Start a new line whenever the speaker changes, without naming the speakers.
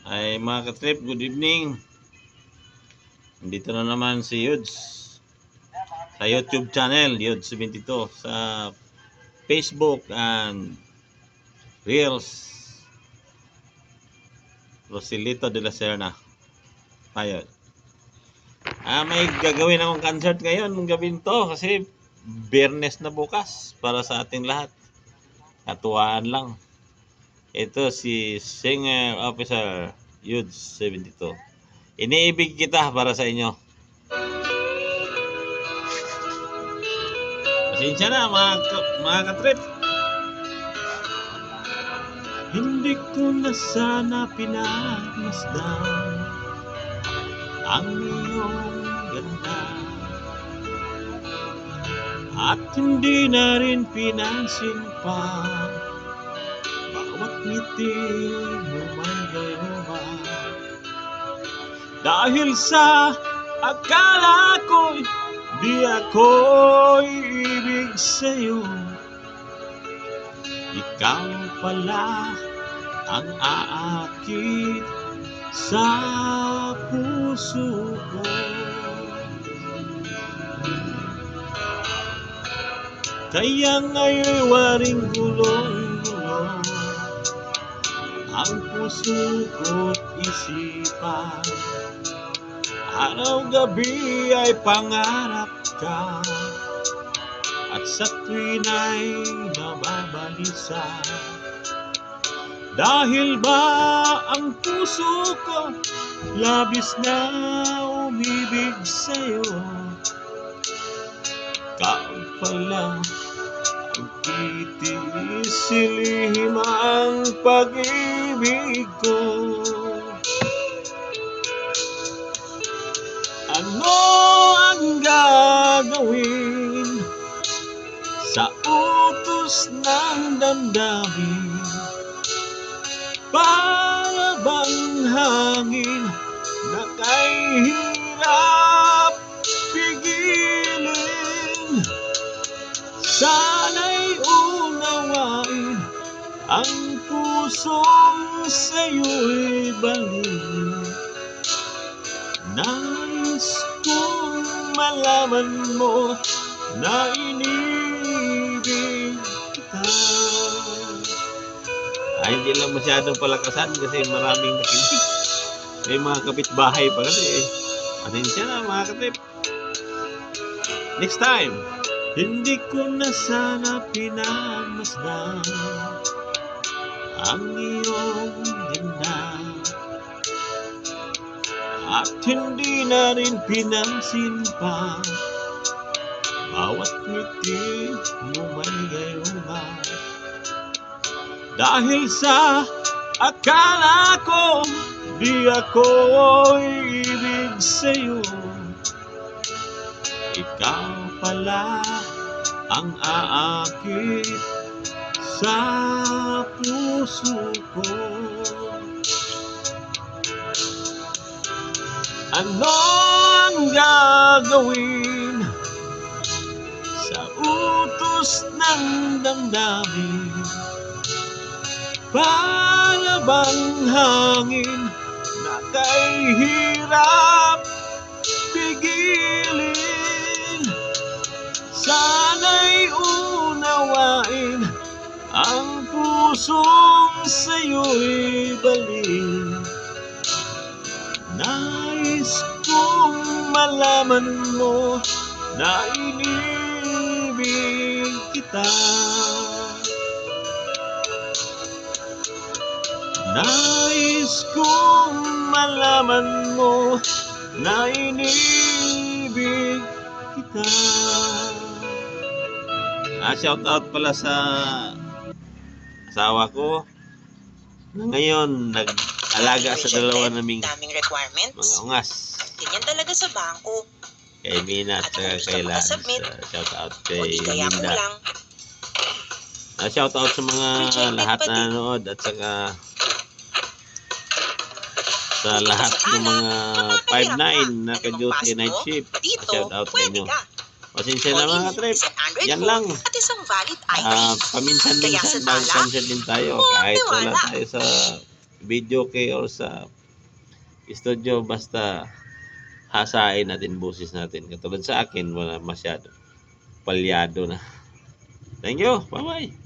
Ay mga katrip, good evening. Dito na naman si Yuds sa YouTube channel, Yuds72, sa Facebook and Reels, Rosilito de la Serna. Ayun. May gagawin akong concert ngayon ng gabi to kasi Biyernes na bukas para sa ating lahat. Katuwaan lang. Ito si Singer Officer Yuds72. Iniibig kita para sa inyo. Pasensya na mga katrip. Hindi ko na sana pinagmasdan ang iyong ganda, at hindi na rin pinansin pa bawat ngiti mo may gayuma. Dahil sa akala ko'y di ako'y ibig sa'yo, ikaw pala ang aakit sa puso ko. Kaya nga'y waring gulong-gulong ang puso ko't isipan. Araw-gabi ay pangarap ka, at sa tuwin ay nababalisa. Dahil ba ang puso ko labis na umibig sa'yo, ikaw pala ang titisilihim ang pag-ibig ko. Ano ang gagawin sa utos ng damdamin? Para bang hangin na kay hirap pigilin? Sana'y unawain ang pusong sa'yo'y balik. Nais kong malaman mo na inibig kita. Ay, hindi lang masyadong palakasan kasi maraming nakinig. May mga kapitbahay pa kasi eh. Pasensya na mga katrip. Next time. Hindi ko na sana pinagmasdan ang iyong ganda, at hindi na rin pinansin pa bawat ngiti mo may gayuma. Dahil sa akala ko di ako'y ibig sa'yo, ikaw pala ang aakit sa puso ko. Ano ang gagawin sa utos ng damdamin? Para bang hangin na kay hirap pigilin? Sana'y unawain ang pusong sa'yo'y balik. Nais kong malaman mo na inibig kita. Nais kong malaman mo na inibig kita. Shout out pala sa asawa ko na ngayon nag-alaga sa dalawa naming mga ungas.
Ganyan talaga sa bangko.
Kay Mina at kay Lance. Shout out kay Linda. Shout out sa mga lahat na nanood at saka sa lahat ng mga 5-9 na ka-duty night shift. Shout out sa inyo. Pasensya na mga trip. Yan lang.
At isang valid ID.
Paminsan-minsan mag-concert din tayo kahit wala tayo sa video kay or sa studio, basta hasain natin boses natin. Katulad sa akin, wala masyado. Palyado na. Thank you. Bye-bye.